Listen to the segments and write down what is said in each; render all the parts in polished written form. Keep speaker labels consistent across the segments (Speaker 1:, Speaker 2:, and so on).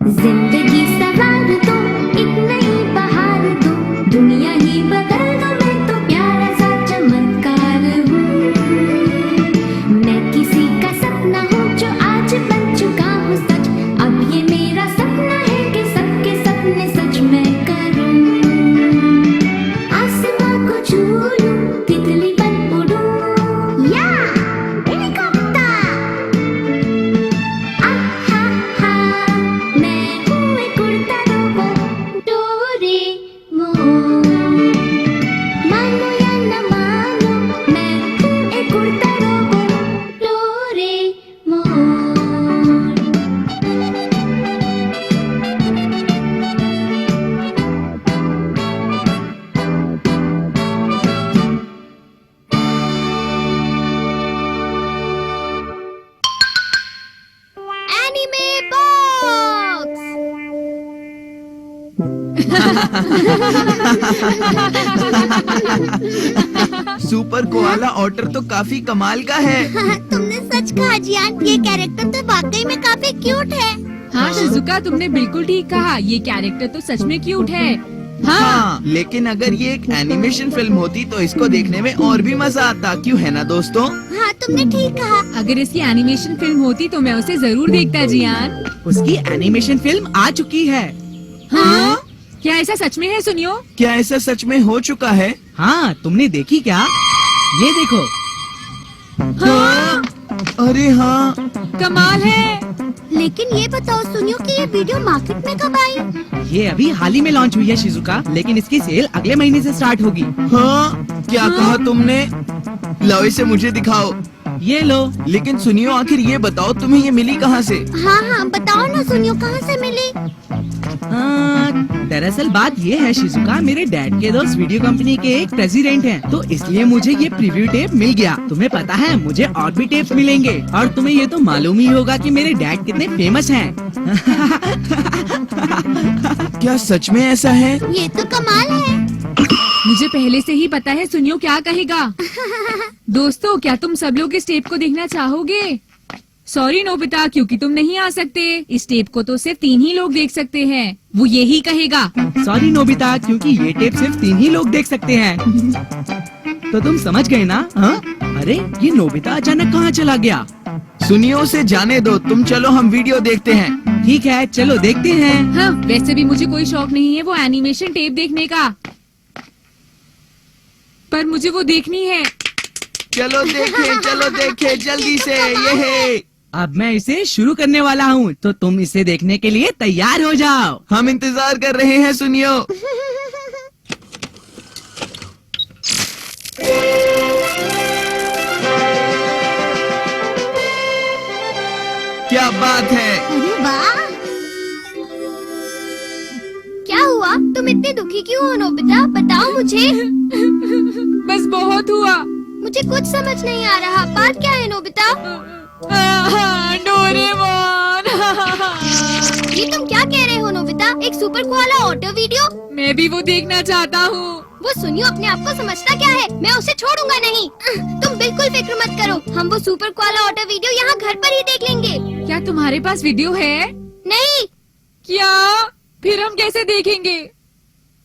Speaker 1: जिंदगी सवार दो, एक नई बहार दो, दुनिया ही बदल दो, मैं तो प्यारा सा चमत्कार हूँ। मैं किसी का सपना हूँ जो आज बन चुका हूँ सच। अब ये मेरा सपना है कि सबके सपने सच मैं करूँ। आसमां को छू लूं, तितली बन उड़ूं, या हेलीकॉप्टर। आहा हा, मैं हूँ एक उड़ता रोबोट, डोरेमोन। मानो या न मानो, मैं हूँ एक उड़ता robot, Doraemon. Anime box.
Speaker 2: Super koala otter तो काफी कमाल का है।
Speaker 3: तुमने सच कहा जियान, ये कैरेक्टर तो वाकई में काफी क्यूट है।
Speaker 4: हाँ शिजुका, तुमने बिल्कुल ठीक कहा, ये कैरेक्टर तो सच में क्यूट है। हाँ,
Speaker 2: लेकिन अगर ये एक एनिमेशन फिल्म होती तो इसको देखने में और भी मजा आता, क्यों है ना दोस्तों?
Speaker 3: हाँ तुमने ठीक कहा।
Speaker 4: अगर इसकी एनिमेशन फिल्म होती तो मैं उसे जरूर देखता जियान।
Speaker 5: उसकी एनिमेशन फिल्म आ चुकी है।
Speaker 4: हाँ? क्या ऐसा सच में है सुनियो?
Speaker 2: क्या ऐसा सच में हो चुका है?
Speaker 5: हाँ, तुमने देखी क्या? ये देखो।
Speaker 4: हाँ,
Speaker 2: अरे हाँ,
Speaker 4: कमाल है।
Speaker 3: लेकिन ये बताओ सुनियो कि ये वीडियो मार्केट में कब आई?
Speaker 5: ये अभी हाल ही में लॉन्च हुई है शिजुका, लेकिन इसकी सेल अगले महीने से स्टार्ट होगी।
Speaker 2: हाँ, क्या कहा तुमने? लाओ इसे मुझे दिखाओ।
Speaker 5: ये लो।
Speaker 2: लेकिन सुनियो, आखिर ये बताओ तुम्हें ये मिली कहाँ से?
Speaker 3: हाँ हाँ बताओ ना सुनियो, कहाँ से मिली?
Speaker 5: दरअसल बात ये है शिजुका, मेरे डैड के दोस्त वीडियो कंपनी के एक प्रेसिडेंट हैं, तो इसलिए मुझे ये प्रीव्यू टेप मिल गया। तुम्हें पता है मुझे और भी टेप्स मिलेंगे, और तुम्हें ये तो मालूम ही होगा कि मेरे डैड कितने फेमस हैं।
Speaker 2: क्या सच में ऐसा है?
Speaker 3: ये तो कमाल है।
Speaker 4: मुझे पहले से ही पता है सुनियो क्या कहेगा। दोस्तों, क्या तुम सब लोग इस टेप को देखना चाहोगे? सॉरी नोबिता, क्योंकि तुम नहीं आ सकते। इस टेप को तो सिर्फ 3 ही लोग देख सकते हैं। वो यही कहेगा।
Speaker 5: सॉरी नोबिता, क्योंकि ये टेप सिर्फ 3 ही लोग देख सकते हैं। तो तुम समझ गए ना? हाँ? अरे ये नोबिता अचानक कहाँ चला गया?
Speaker 2: सुनियो, उसे जाने दो, तुम चलो हम वीडियो देखते हैं।
Speaker 5: ठीक है, चलो देखते हैं।
Speaker 4: हाँ, वैसे भी मुझे कोई शौक नहीं है वो एनिमेशन टेप देखने का, पर मुझे वो देखनी है।
Speaker 2: चलो देखे जल्दी से। ये है।
Speaker 5: अब मैं इसे शुरू करने वाला हूँ, तो तुम इसे देखने के लिए तैयार हो जाओ।
Speaker 2: हम इंतजार कर रहे हैं सुनियो। क्या बात है?
Speaker 3: अरे वाह! क्या हुआ? तुम इतने दुखी क्यों हो नोबिता? बताओ मुझे।
Speaker 4: बस बहुत हुआ।
Speaker 3: मुझे कुछ समझ नहीं आ रहा। बात क्या है नोबिता?
Speaker 4: डोरेमोन।
Speaker 3: ये तुम क्या कह रहे हो नोबिता? एक सुपर कोआला ऑटो वीडियो?
Speaker 4: मैं भी वो देखना चाहता हूँ।
Speaker 3: वो सुनियो अपने आप को समझता क्या है? मैं उसे छोड़ूंगा नहीं। तुम बिल्कुल फिक्र मत करो, हम वो सुपर कोआला ऑटो वीडियो यहाँ घर पर ही देख लेंगे।
Speaker 4: क्या तुम्हारे पास वीडियो है?
Speaker 3: नहीं।
Speaker 4: क्या? फिर हम कैसे देखेंगे?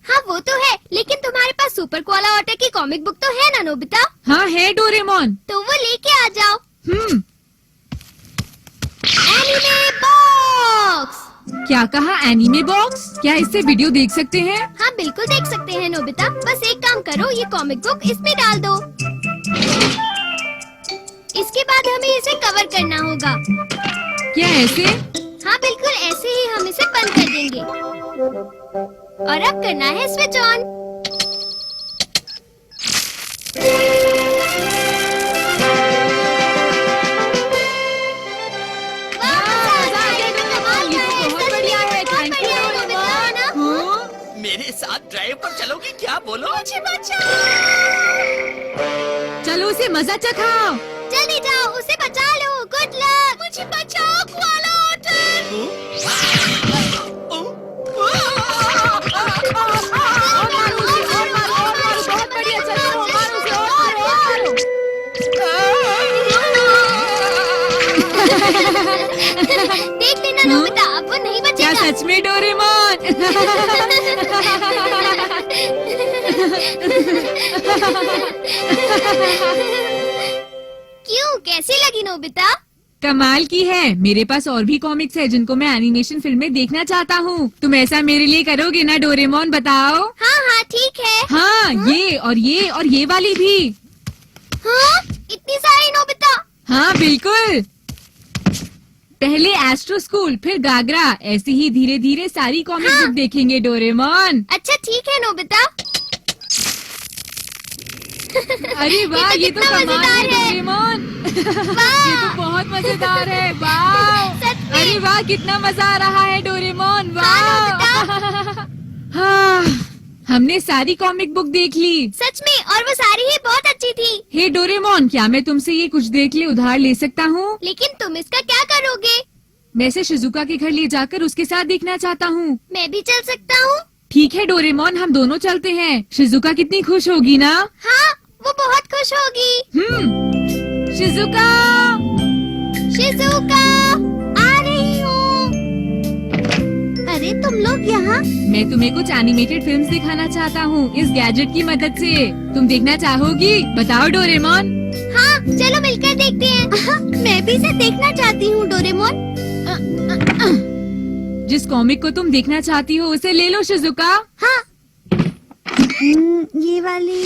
Speaker 3: हाँ वो तो है, लेकिन तुम्हारे पास सुपर कोआला ऑटो की कॉमिक बुक तो है ना नोबिता?
Speaker 4: हाँ है डोरेमोन।
Speaker 3: तो वो लेके आ जाओ। Anime box.
Speaker 4: क्या कहा? Anime box? क्या इससे वीडियो देख सकते हैं?
Speaker 3: हाँ बिल्कुल देख सकते हैं नोबिता। बस एक काम करो, ये कॉमिक बुक इसमें डाल दो। इसके बाद हमें इसे कवर करना होगा।
Speaker 4: क्या ऐसे?
Speaker 3: हाँ बिल्कुल ऐसे ही हम इसे बंद कर देंगे। और अब करना है स्विच ऑन।
Speaker 6: मेरे साथ ड्राइव पर चलोगी क्या? बोलो।
Speaker 3: मुझे बचाओ।
Speaker 4: चलो उसे मजा चखाओ।
Speaker 3: जल्दी जाओ, उसे बचा लो। Good luck. मुझे बचाओ कोआला ऑटर। देख लेना नोबिता, अब वो नहीं
Speaker 4: क्या
Speaker 3: बचेगा।
Speaker 4: सच में डोरेमोन?
Speaker 3: क्यों, कैसी लगी नोबिता?
Speaker 4: कमाल की है। मेरे पास और भी कॉमिक्स है जिनको मैं एनिमेशन फिल्म में देखना चाहता हूँ। तुम ऐसा मेरे लिए करोगे ना डोरेमोन, बताओ?
Speaker 3: हाँ हाँ ठीक है।
Speaker 4: हाँ, ये और ये वाली भी।
Speaker 3: हाँ, इतनी सारी नोबिता?
Speaker 4: हाँ बिल्कुल। पहले एस्ट्रो स्कूल, फिर गागरा, ऐसे ही धीरे धीरे सारी कॉमिक
Speaker 3: हाँ।
Speaker 4: बुक देखेंगे डोरेमोन।
Speaker 3: अच्छा ठीक है नोबिता।
Speaker 4: अरे वाह, ये तो
Speaker 3: कितना
Speaker 4: कमाल है
Speaker 3: मजेदार है।
Speaker 4: डोरेमोन। ये तो बहुत मजेदार है। वाह,
Speaker 3: सच में।
Speaker 4: अरे वाह, कितना मजा आ रहा है डोरेमोन।
Speaker 3: हाँ,
Speaker 4: वाह। हाँ, हमने सारी कॉमिक बुक देख ली।
Speaker 3: सच में, और वो सारी ही बहुत अच्छी थी।
Speaker 4: हे डोरेमोन, क्या मैं तुमसे ये कुछ देख ले उधार ले सकता हूँ?
Speaker 3: लेकिन तुम इसका क्या करोगे?
Speaker 4: मैं इसे शिजुका के घर ले जाकर उसके साथ देखना चाहता हूँ।
Speaker 3: मैं भी चल सकता हूँ?
Speaker 4: ठीक है डोरेमोन, हम दोनों चलते हैं। शिजुका कितनी खुश होगी ना?
Speaker 3: हाँ, वो बहुत खुश होगी।
Speaker 4: शिजुका,
Speaker 3: शिजुका, आ रही हूँ। अरे तुम लोग यहाँ?
Speaker 4: मैं तुम्हें कुछ एनिमेटेड फिल्म्स दिखाना चाहता हूँ इस गैजेट की मदद से। तुम देखना चाहोगी? बताओ डोरेमोन।
Speaker 3: हाँ, चलो मिलकर देखते हैं। मैं भी इसे देखना चाहती हूँ डोरेमोन।
Speaker 4: जिस कॉमिक को तुम देखना चाहती हो उसे ले लो शिजुका।
Speaker 3: हाँ, ये वाली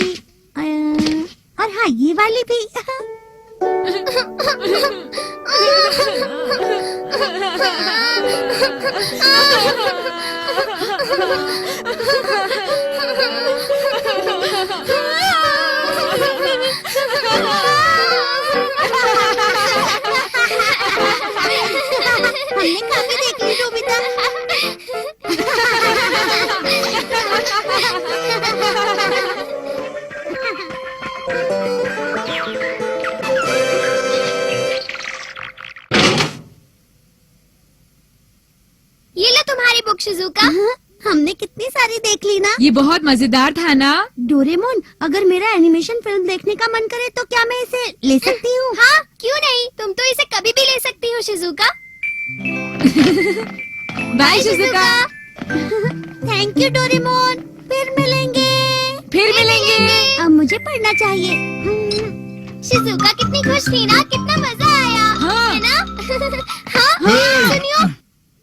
Speaker 3: और हाँ ये वाली भी। हमने काफी देख ली नोबिता। ये लो तुम्हारी बुक शिजुका। हमने कितनी सारी देख ली ना।
Speaker 4: ये बहुत मजेदार था ना?
Speaker 3: डोरेमोन, अगर मेरा एनिमेशन फिल्म देखने का मन करे तो क्या मैं इसे ले सकती हूँ? हाँ, क्यों नहीं, तुम तो इसे कभी भी ले सकती हो Shizuka.
Speaker 4: Bye Shizuka.
Speaker 3: Thank you Doraemon, फिर मिलेंगे।
Speaker 4: फिर मिलेंगे।
Speaker 3: अब मुझे पढ़ना चाहिए। शिजुका कितनी खुश थी ना, कितना मजा आया।
Speaker 4: हाँ।
Speaker 3: है ना? हाँ, सुनियो।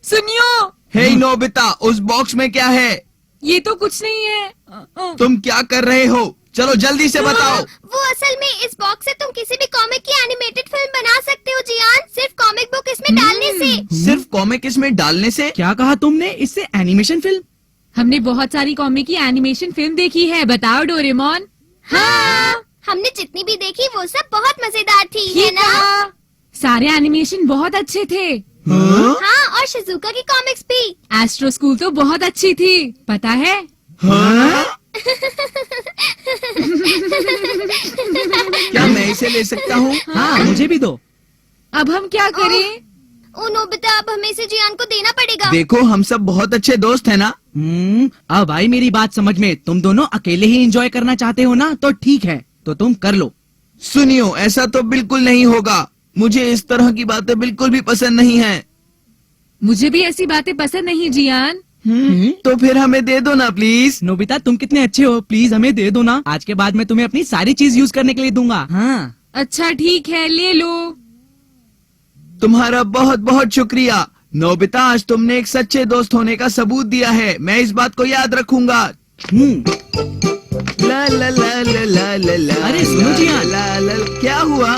Speaker 4: सुनियो,
Speaker 2: हे नोबिता, उस बॉक्स में क्या है?
Speaker 4: ये तो कुछ नहीं है।
Speaker 2: तुम क्या कर रहे हो? चलो जल्दी से बताओ।
Speaker 3: वो असल में इस बॉक्स से तुम किसी भी कॉमिक की एनिमेटेड फिल्म बना सकते हो जियान, सिर्फ कॉमिक बुक इसमें डालने से।
Speaker 2: सिर्फ कॉमिक इसमें डालने से?
Speaker 5: क्या कहा तुमने? इससे एनिमेशन फिल्म?
Speaker 4: हमने बहुत सारी कॉमिक की एनिमेशन फिल्म देखी है। बताओ डोरेमोन।
Speaker 3: हाँ, हमने जितनी भी देखी वो सब बहुत मजेदार थी, है
Speaker 4: ठीक
Speaker 3: ना?
Speaker 4: है। सारे एनिमेशन बहुत अच्छे थे।
Speaker 2: हाँ?
Speaker 3: हाँ, और शिजुका की कॉमिक्स भी।
Speaker 4: एस्ट्रो स्कूल तो बहुत अच्छी थी, पता है?
Speaker 2: हाँ? क्या मैं इसे ले सकता हूँ?
Speaker 5: हाँ, मुझे भी दो।
Speaker 4: अब हम क्या करें?
Speaker 3: ओ नोबिता, अब हमें इसे जियान को देना पड़ेगा।
Speaker 2: देखो, हम सब बहुत अच्छे दोस्त हैं ना?
Speaker 5: अब आई मेरी बात समझ में। तुम दोनों अकेले ही एंजॉय करना चाहते हो ना, तो ठीक है, तो तुम कर लो।
Speaker 2: सुनियो, ऐसा तो बिल्कुल नहीं होगा। मुझे इस तरह की बातें बिल्कुल भी पसंद नहीं हैं।
Speaker 4: मुझे भी ऐसी बातें पसंद नहीं जियान।
Speaker 2: तो फिर हमें दे दो ना प्लीज।
Speaker 5: नोबिता, तुम कितने अच्छे हो, प्लीज हमें दे दो ना। आज के बाद मैं तुम्हें अपनी सारी चीज यूज करने के लिए दूंगा। हाँ।
Speaker 4: अच्छा ठीक है, ले लो।
Speaker 2: तुम्हारा बहुत बहुत शुक्रिया नोबिता, आज तुमने एक सच्चे दोस्त होने का सबूत दिया है। मैं इस बात को याद रखूंगा। ला ला ला ला ला ला ला।
Speaker 5: अरे सुनो जियान।
Speaker 2: ला ला, क्या हुआ?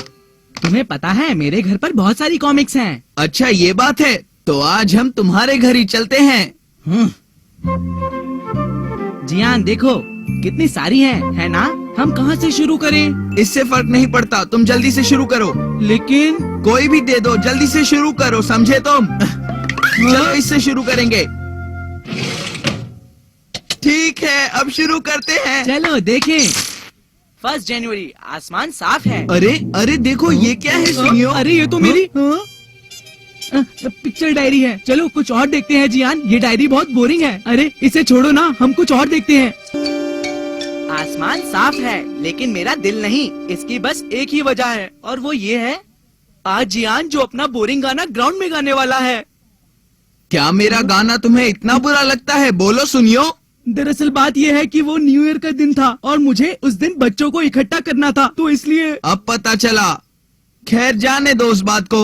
Speaker 5: तुम्हें पता है मेरे घर पर बहुत सारी कॉमिक्स हैं।
Speaker 2: अच्छा ये बात है, तो आज हम तुम्हारे घर ही चलते हैं।
Speaker 5: जियान देखो कितनी सारी हैं, है ना? हम कहाँ से शुरू करें?
Speaker 2: इससे फर्क नहीं पड़ता, तुम जल्दी से शुरू करो।
Speaker 5: लेकिन
Speaker 2: कोई भी दे दो, जल्दी से शुरू करो, समझे तुम? चलो इससे शुरू करेंगे। ठीक है, अब शुरू करते हैं।
Speaker 5: चलो देखें। 1 जनवरी, आसमान साफ है।
Speaker 2: अरे अरे देखो, ये क्या है? सुनियो।
Speaker 5: अरे ये तो मेरी पिक्चर डायरी है। चलो कुछ और देखते हैं जियान, ये डायरी बहुत बोरिंग है। अरे इसे छोड़ो ना, हम कुछ और देखते हैं। आसमान साफ है लेकिन मेरा दिल नहीं। इसकी बस एक ही वजह है और वो ये है आज जियान जो अपना बोरिंग गाना ग्राउंड में गाने वाला है।
Speaker 2: क्या मेरा गाना तुम्हें इतना बुरा लगता है? बोलो सुनियो।
Speaker 5: दरअसल बात यह है कि वो न्यू ईयर का दिन था और मुझे उस दिन बच्चों को इकट्ठा करना था, तो इसलिए।
Speaker 2: अब पता चला। खैर जाने दो उस बात को।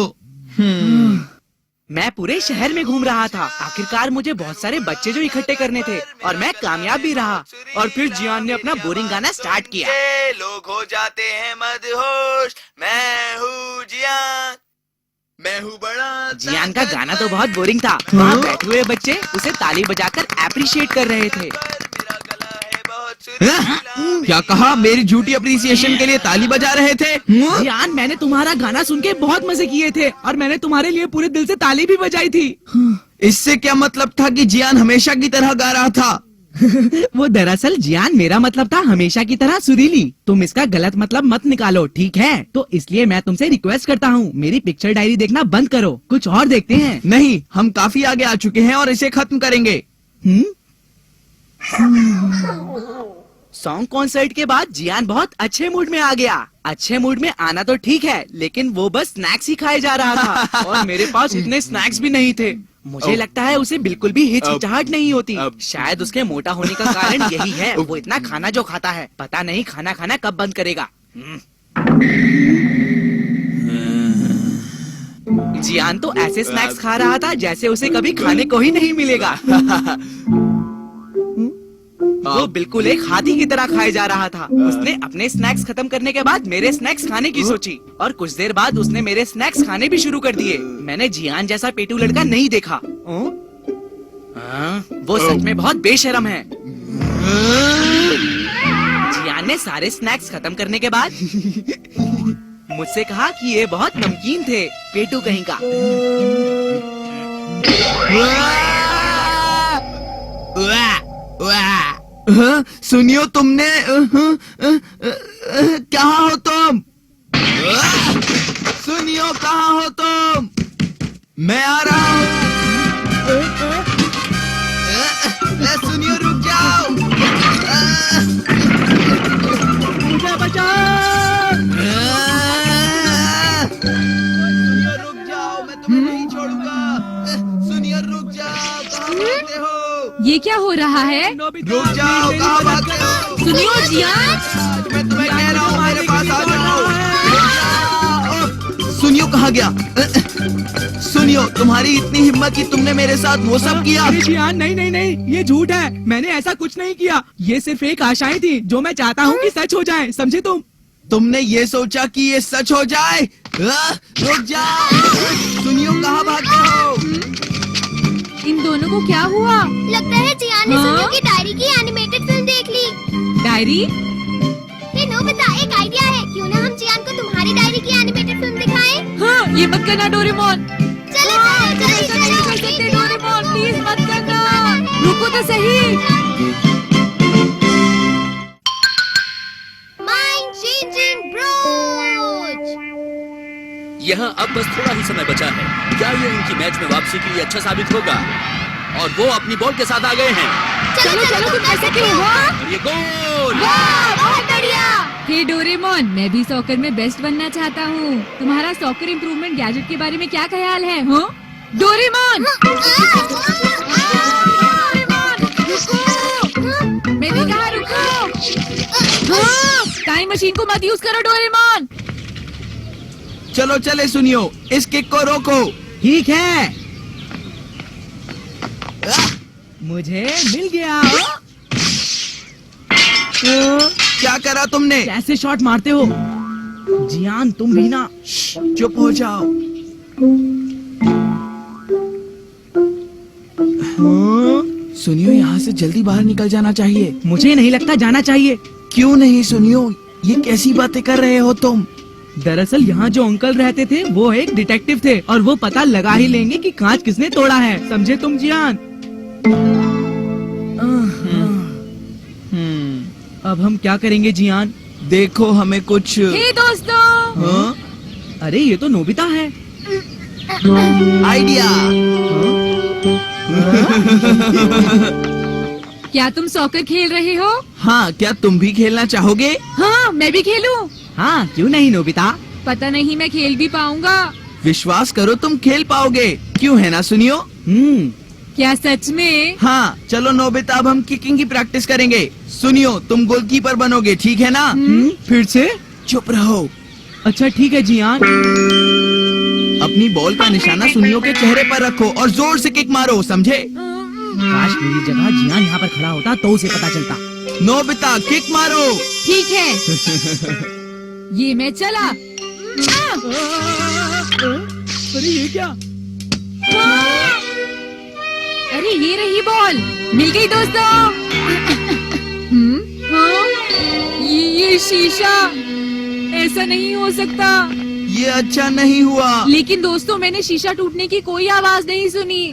Speaker 5: मैं पूरे शहर में घूम रहा था। आखिरकार मुझे बहुत सारे बच्चे जो इकट्ठे करने थे और मैं कामयाब भी रहा। और फिर जियान ने अपना बोरिंग गाना स्टार्ट किया।
Speaker 2: लोग हो जाते हैं मदहोश, मैं हूँ जियान, मैं हूँ बड़ा।
Speaker 5: जियान का गाना तो बहुत बोरिंग था। वहाँ बैठे हुए बच्चे उसे ताली बजाकर एप्रिशिएट कर रहे थे।
Speaker 2: क्या कहा? मेरी झूठी अप्रिसिएशन के लिए ताली बजा रहे थे?
Speaker 5: जियान, मैंने तुम्हारा गाना सुन के बहुत मजे किए थे और मैंने तुम्हारे लिए पूरे दिल से ताली भी बजाई थी।
Speaker 2: इससे क्या मतलब था कि जियान हमेशा की तरह गा रहा था?
Speaker 5: वो दरअसल जियान मेरा मतलब था हमेशा की तरह सुरीली। तुम इसका गलत मतलब मत निकालो, ठीक है? तो इसलिए मैं तुमसे रिक्वेस्ट करता हूँ, मेरी पिक्चर डायरी देखना बंद करो, कुछ और देखते हैं।
Speaker 2: नहीं, हम काफी आगे आ चुके हैं और इसे खत्म करेंगे।
Speaker 5: सॉन्ग कॉन्सर्ट के बाद जियान बहुत अच्छे मूड में आ गया। अच्छे मूड में आना तो ठीक है, लेकिन वो बस स्नैक्स ही खाए जा रहा था और मेरे पास इतने स्नैक्स भी नहीं थे। मुझे लगता है उसे बिल्कुल भी हिचकिचाहट नहीं होती। शायद उसके मोटा होने का कारण यही है। वो इतना खाना जो खाता है, पता नहीं खाना खाना कब बंद करेगा। जियान तो ऐसे स्नैक्स खा रहा था जैसे उसे कभी खाने को ही नहीं मिलेगा। वो बिल्कुल एक हाथी की तरह खाए जा रहा था। उसने अपने स्नैक्स खत्म करने के बाद मेरे स्नैक्स खाने की सोची और कुछ देर बाद उसने मेरे स्नैक्स खाने भी शुरू कर दिए। मैंने जियान जैसा पेटू लड़का नहीं देखा। वो सच में बहुत बेशर्म है। जियान ने सारे स्नैक्स खत्म करने के बाद मुझसे कहा कि ये बहुत नमकीन थे, पेटू कहीं का।
Speaker 2: सुनियो, तुमने कहाँ हो तुम? सुनियो, कहाँ हो तुम? मैं आ रहा हूँ। सुनियो, रुक जाओ।
Speaker 5: मुझे बचाओ।
Speaker 2: सुनियो, रुक जाओ, मैं तुम्हें नहीं छोड़ूंगा। सुनियो, रुक जाओ, कहाँ भागते हो?
Speaker 4: ये क्या हो रहा है?
Speaker 2: रुक जाओ, कहाँ भागते हो?
Speaker 4: सुनियो जियान,
Speaker 2: मैं तुम्हें कह रहा हूँ, मेरे पास आ जाओ। सुनियो कहाँ गया? सुनियो, तुम्हारी इतनी हिम्मत कि तुमने मेरे साथ वो सब किया?
Speaker 5: अरे जियान, नहीं नहीं नहीं, ये झूठ है। मैंने ऐसा कुछ नहीं किया। ये सिर्फ एक आशाएं थी जो मैं चाहता हूँ कि सच हो जाए, समझे तुम?
Speaker 2: तुमने ये सोचा कि ये सच हो जाए? रुक जाओ। सुनियो, कहाँ भागते हो?
Speaker 4: इन दोनों को क्या हुआ?
Speaker 3: लगता है जियान ने
Speaker 4: हाँ?
Speaker 3: सुनियो की डायरी की एनिमेटेड फिल्म देख ली।
Speaker 4: डायरी?
Speaker 3: हे नोबिता, एक आइडिया है। क्यों ना हम जियान को तुम्हारी डायरी की एनिमेटेड फिल्म दिखाएं?
Speaker 4: हाँ, ये मत करना डोरेमोन।
Speaker 3: चलो जल्दी
Speaker 4: ऐसा नहीं कर सकते डोरेमोन, प्लीज मत करना। रुको तो सही।
Speaker 3: Mind changing broach.
Speaker 6: यहाँ अब बस थोड़ा ही समय बचा है। क्या ये उनकी मैच में वापसी के लिए अच्छा साबित होगा? और वो अपनी बॉल के साथ आ गए हैं
Speaker 4: चलो चलो, तुम कर सकते हो।
Speaker 6: और ये गोल।
Speaker 3: वाह, बहुत बढ़िया।
Speaker 4: हे डोरेमोन, मैं भी सॉकर में बेस्ट बनना चाहता हूँ। तुम्हारा सॉकर इम्प्रूवमेंट गैजेट के बारे में क्या ख्याल है? हाँ? डोरेमोन, रुको। मैंने कहा रुको। हाँ, टाइम मशीन को मत यूज करो डोरेमोन।
Speaker 2: चलो चले सुनियो, इस किक को रोको।
Speaker 5: ठीक है, मुझे मिल गया।
Speaker 2: क्या करा तुमने?
Speaker 5: कैसे शॉट मारते हो जियान? तुम भी ना।
Speaker 2: चुप हो जाओ। सुनियो, यहाँ से जल्दी बाहर निकल जाना चाहिए।
Speaker 5: मुझे नहीं लगता जाना चाहिए।
Speaker 2: क्यों नहीं सुनियो? ये कैसी बातें कर रहे हो तुम?
Speaker 5: दरअसल यहाँ जो अंकल रहते थे वो एक डिटेक्टिव थे और वो पता लगा ही लेंगे कि कांच किसने तोड़ा है, समझे तुम जियान? अब हम क्या करेंगे जियान?
Speaker 2: देखो, हमें कुछ।
Speaker 4: हे दोस्तों,
Speaker 2: हाँ?
Speaker 5: अरे ये तो नोबिता है।
Speaker 2: आइडिया।
Speaker 4: क्या तुम सॉकर खेल रहे हो?
Speaker 2: हाँ, क्या तुम भी खेलना चाहोगे?
Speaker 4: हाँ, मैं भी खेलूं।
Speaker 5: हाँ, क्यों नहीं नोबिता?
Speaker 4: पता नहीं मैं खेल भी पाऊंगा।
Speaker 2: विश्वास करो तुम खेल पाओगे, क्यों है ना सुनियो?
Speaker 4: क्या सच में?
Speaker 2: हाँ चलो नोबिता, अब हम किकिंग की प्रैक्टिस करेंगे। सुनियो, तुम गोलकीपर बनोगे, ठीक है ना?
Speaker 5: फिर से?
Speaker 2: चुप रहो।
Speaker 5: अच्छा ठीक है जियान।
Speaker 2: अपनी बॉल का निशाना सुनियो के चेहरे पर रखो और जोर से किक मारो, समझे?
Speaker 5: काश मेरी जगह जियान यहाँ पर खड़ा होता तो उसे पता चलता।
Speaker 2: नोबिता किक मारो।
Speaker 4: ठीक है। ये मैं चला।
Speaker 5: अरे ये क्या?
Speaker 4: अरे ये रही बॉल, मिल गई दोस्तों। हाँ? ये शीशा, ऐसा नहीं हो सकता।
Speaker 2: ये अच्छा नहीं हुआ।
Speaker 4: लेकिन दोस्तों मैंने शीशा टूटने की कोई आवाज नहीं सुनी।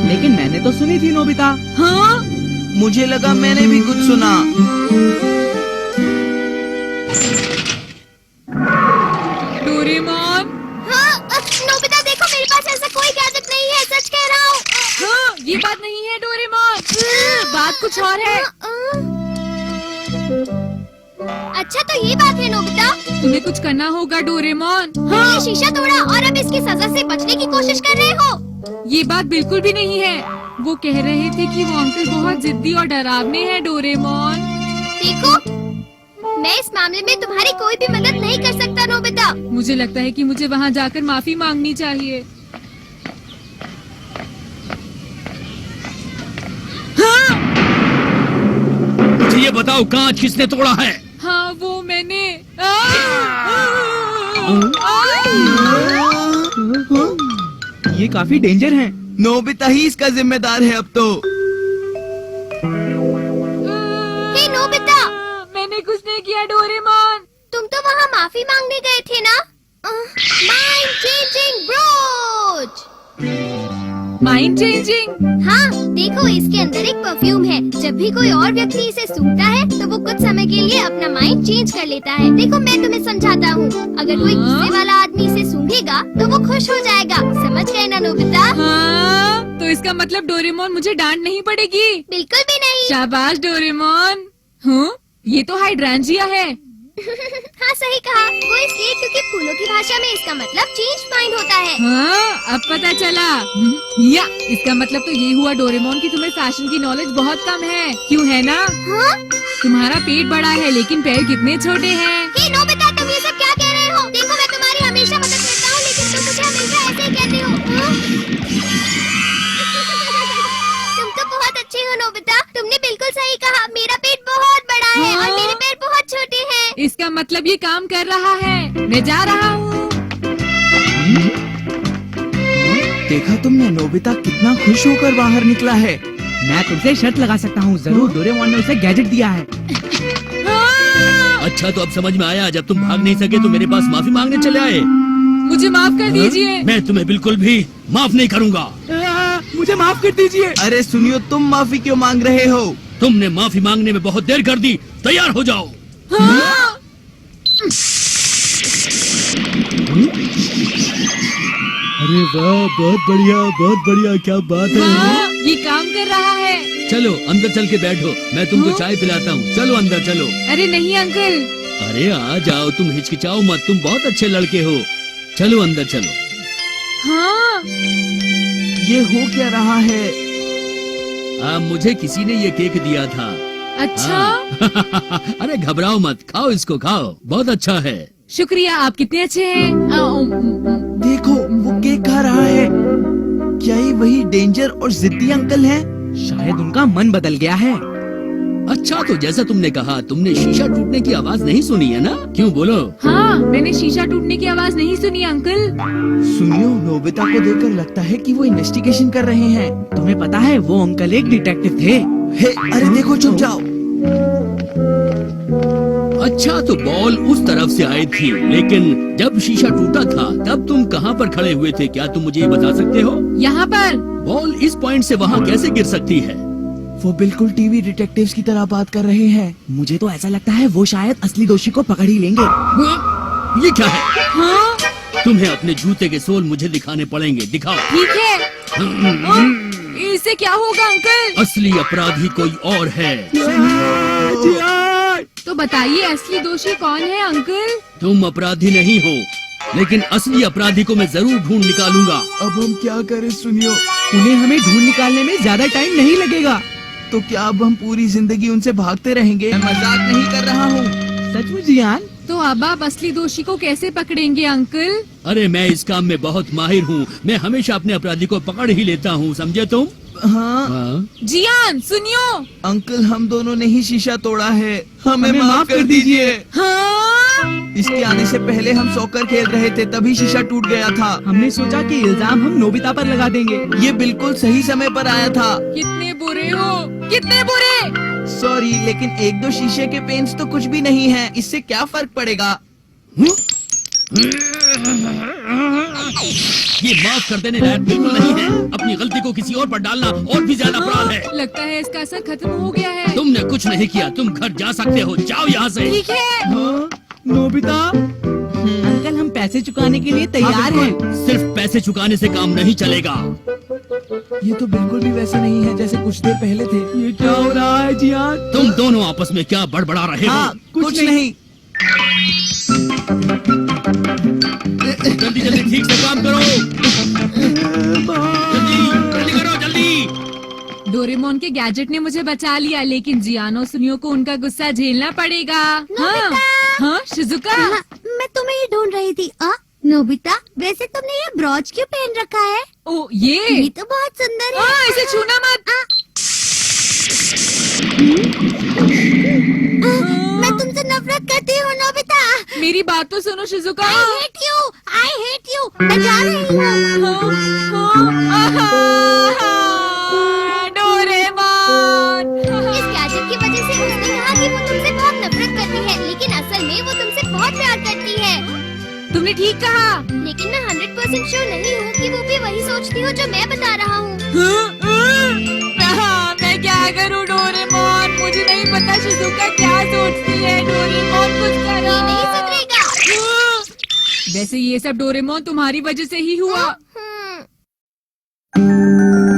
Speaker 5: लेकिन मैंने तो सुनी थी नोबिता।
Speaker 4: हाँ?
Speaker 2: मुझे लगा मैंने भी कुछ सुना।
Speaker 4: डोरेमोन।
Speaker 3: हाँ, नोबिता देखो मेरे पास ऐसा कोई गैजेट नहीं है, सच कह रहा हूँ।
Speaker 4: हाँ, ये बात नहीं है डोरेमोन, बात कुछ और है।
Speaker 3: अच्छा तो ये बात है नोबिता।
Speaker 4: तुम्हें कुछ करना होगा डोरेमोन।
Speaker 3: ये शीशा तोड़ा और अब इसकी सजा से बचने की कोशिश कर रहे हो।
Speaker 4: ये बात बिल्कुल भी नहीं है। वो कह रहे थे कि वो अंकल बहुत जिद्दी और डरावने हैं डोरेमोन।
Speaker 3: देखो, मैं इस मामले में तुम्हारी कोई भी मदद नहीं कर सकता नोबिता।
Speaker 4: मुझे लगता है कि मुझे वहाँ जाकर माफी मांगनी चाहिए।
Speaker 6: मुझे ये बताओ कांच किसने तोड़ा है?
Speaker 4: हाँ वो मैंने।
Speaker 5: ये काफी डेंजर है।
Speaker 2: नोबिता ही इसका जिम्मेदार है अब तो।
Speaker 3: हे नोबिता,
Speaker 4: मैंने कुछ नहीं किया डोरेमोन।
Speaker 3: तुम तो वहाँ माफी मांगने गए थे ना? Mind changing broach.
Speaker 4: Mind changing?
Speaker 3: हाँ, देखो इसके अंदर एक परफ्यूम है। जब भी कोई और व्यक्ति इसे सूंघता है तो वो कुछ समय के लिए अपना माइंड चेंज कर लेता है। देखो मैं तुम्हें समझाता हूँ। अगर कोई गुस्से वाला आदमी इसे सूंघेगा तो वो खुश हो जाएगा। समझ गए ना नोबिता?
Speaker 4: हाँ, तो इसका मतलब डोरेमोन मुझे डांट नहीं पड़ेगी।
Speaker 3: बिल्कुल भी नहीं।
Speaker 4: शाबाश डोरेमोन। हाँ, ये तो हाइड्रांजिया है।
Speaker 3: हाँ सही कहा। वो इसलिए क्योंकि फूलों की भाषा में इसका मतलब चेंज माइंड होता है।
Speaker 4: हाँ, अब पता चला। या इसका मतलब तो ये हुआ डोरेमोन कि तुम्हें फैशन की नॉलेज बहुत कम है, क्यों है ना?
Speaker 3: हाँ?
Speaker 4: तुम्हारा पेट बड़ा है लेकिन पैर कितने छोटे हैं।
Speaker 3: हे नोबिता, तुम ये सब क्या कह रहे हो? देखो मैं तुम्हारी हमेशा मदद करता हूँ लेकिन तुम मुझे हमेशा ऐसे ही कहते हो। हाँ? तुम तो बहुत अच्छे हो नोबिता। तुमने बिल्कुल सही कहा। मेरा पेट बहुत बड़ा है
Speaker 4: हाँ?
Speaker 3: और मेरे पैर बहुत छोटे हैं।
Speaker 4: इसका मतलब ये काम कर रहा है। मैं जा रहा हूँ।
Speaker 2: देखा तुमने, नोबिता कितना खुश होकर बाहर निकला है।
Speaker 5: मैं तुमसे शर्त लगा सकता हूँ, जरूर डोरेमोन ने उसे गैजेट दिया है।
Speaker 6: अच्छा तो अब समझ में आया, जब तुम भाग नहीं सके तो मेरे पास माफी मांगने चले आए।
Speaker 4: मुझे माफ कर दीजिए।
Speaker 6: मैं तुम्हें बिल्कुल भी माफ नहीं करूँगा।
Speaker 5: मुझे माफ कर दीजिए।
Speaker 2: अरे सुनियो, तुम माफी क्यों मांग रहे हो?
Speaker 6: तुमने माफी मांगने में बहुत देर कर दी। तैयार हो जाओ।
Speaker 4: हाँ?
Speaker 6: अरे वाह, बहुत बढ़िया, क्या बात
Speaker 4: हाँ, ये काम कर रहा है।
Speaker 6: चलो अंदर चल के बैठो, मैं तुमको चाय पिलाता हूँ। चलो अंदर चलो।
Speaker 4: अरे नहीं अंकल।
Speaker 6: अरे आ जाओ, तुम हिचकिचाओ मत, तुम बहुत अच्छे लड़के हो। चलो अंदर चलो।
Speaker 4: हाँ?
Speaker 2: ये हो क्या रहा है?
Speaker 6: मुझे किसी ने ये केक दिया था।
Speaker 4: अच्छा।
Speaker 6: हाँ। अरे घबराओ मत, खाओ इसको, खाओ, बहुत अच्छा है।
Speaker 4: शुक्रिया, आप कितने अच्छे हैं।
Speaker 2: देखो वो केक खा रहा है। क्या ये वही डेंजर और जिद्दी अंकल हैं?
Speaker 5: शायद उनका मन बदल गया है।
Speaker 6: अच्छा तो जैसा तुमने कहा, तुमने शीशा टूटने की आवाज नहीं सुनी है ना? क्यों बोलो?
Speaker 4: हाँ, मैंने शीशा टूटने की आवाज नहीं सुनी अंकल।
Speaker 2: सुनियो, नोबिता को देखकर लगता है कि वो इन्वेस्टिगेशन कर रहे हैं।
Speaker 5: तुम्हें पता है वो अंकल एक डिटेक्टिव थे।
Speaker 2: हे, अरे देखो, चुप जाओ।
Speaker 6: अच्छा तो बॉल उस तरफ से आई थी, लेकिन जब शीशा टूटा था तब तुम कहाँ पर खड़े हुए थे? क्या तुम मुझे ये बता सकते हो?
Speaker 4: यहाँ पर।
Speaker 6: बॉल इस पॉइंट से वहाँ कैसे गिर सकती है?
Speaker 2: वो बिल्कुल टीवी डिटेक्टिव्स की तरह बात कर रहे हैं।
Speaker 5: मुझे तो ऐसा लगता है वो शायद असली दोषी को पकड़ ही लेंगे।
Speaker 6: ये क्या है?
Speaker 4: हाँ?
Speaker 6: तुम्हें अपने जूते के सोल मुझे दिखाने पड़ेंगे, दिखाओ।
Speaker 4: ठीक है। इससे क्या होगा अंकल?
Speaker 6: असली अपराधी कोई और है।
Speaker 4: तो बताइए असली दोषी कौन है अंकल?
Speaker 6: तुम अपराधी नहीं हो, लेकिन असली अपराधी को मैं जरूर ढूंढ निकालूंगा।
Speaker 2: अब हम क्या करें सुनियो?
Speaker 5: उन्हें हमें ढूंढ निकालने में ज्यादा टाइम नहीं लगेगा।
Speaker 2: तो क्या अब हम पूरी जिंदगी उनसे भागते रहेंगे? मैं मजाक नहीं कर रहा हूँ।
Speaker 5: सचमुच जियान?
Speaker 4: तो अब आप असली दोषी को कैसे पकड़ेंगे अंकल?
Speaker 6: अरे मैं इस काम में बहुत माहिर हूँ, मैं हमेशा अपने अपराधी को पकड़ ही लेता हूँ, समझे तुम?
Speaker 2: हाँ
Speaker 6: हाँ?
Speaker 4: जियान सुनियो।
Speaker 2: अंकल, हम दोनों ने ही शीशा तोड़ा है, हमें
Speaker 5: हमें
Speaker 2: माफ कर दीजिए।
Speaker 4: हाँ?
Speaker 2: इसके आने से पहले हम सॉकर खेल रहे थे, तभी शीशा टूट गया था।
Speaker 5: हमने सोचा कि इल्जाम हम नोबिता पर लगा देंगे।
Speaker 2: ये बिल्कुल सही समय पर आया था।
Speaker 4: कितने बुरे हो, कितने बुरे।
Speaker 2: सॉरी, लेकिन एक दो शीशे के पेंट्स तो कुछ भी नहीं है, इससे क्या फर्क पड़ेगा?
Speaker 6: ये माफ कर देने लायक बिल्कुल नहीं है। अपनी गलती को किसी और पर डालना और भी ज्यादा अपराध है।
Speaker 4: लगता है इसका असर खत्म हो गया है।
Speaker 6: तुमने कुछ नहीं किया, तुम घर जा सकते हो, जाओ यहाँ से।
Speaker 4: ठीक है।
Speaker 5: हाँ, नोबिता अंकल, हम पैसे चुकाने के लिए तैयार हैं।
Speaker 6: सिर्फ पैसे चुकाने से काम नहीं चलेगा।
Speaker 2: ये तो बिल्कुल भी वैसे नहीं है जैसे कुछ देर पहले थे।
Speaker 5: ये क्या हो रहा है जियान?
Speaker 6: तुम दोनों आपस में क्या बड़बड़ा रहे हो?
Speaker 2: हाँ, कुछ नहीं।
Speaker 6: जल्दी जल्दी ठीक से काम करो, जल्दी जल्दी करो, जल्दी।
Speaker 4: डोरेमोन के गैजेट ने मुझे बचा लिया, लेकिन जियान और सुनियो को उनका गुस्सा झेलना पड़ेगा। हाँ, हाँ शिजुका।
Speaker 3: हाँ, मैं तुम्हें ही ढूंढ रही थी। नोबिता, वैसे तुमने ये ब्रॉच क्यों पहन रखा है?
Speaker 4: ओ ये
Speaker 3: ये तो बहुत सुंदर है।
Speaker 4: इसे छूना मत।
Speaker 3: मैं तुमसे नफरत करती हूँ नोबिता।
Speaker 4: मेरी बात तो सुनो Shizuka.
Speaker 3: I hate you, I hate you। मैं जा रही हूँ।
Speaker 4: डोरेमोन।
Speaker 3: इस गैजेट की वजह से उसने कहा कि वो तुमसे बहुत नफरत करती है, लेकिन असल में वो तुमसे बहुत प्यार करती है।
Speaker 4: तुमने ठीक कहा।
Speaker 3: लेकिन मैं 100% श्योर नहीं हूँ कि वो भी वही सोचती हो जो मैं बता रहा हूँ।
Speaker 4: मैं क्या करूँ डोरेमोन? मुझे नहीं पता शिजुका क्या सोचती है। डोरेमोन कुछ करो।
Speaker 3: ये नहीं सुधरेगा।
Speaker 4: वैसे ये सब डोरेमोन तुम्हारी वजह से ही हुआ।
Speaker 3: हम्म।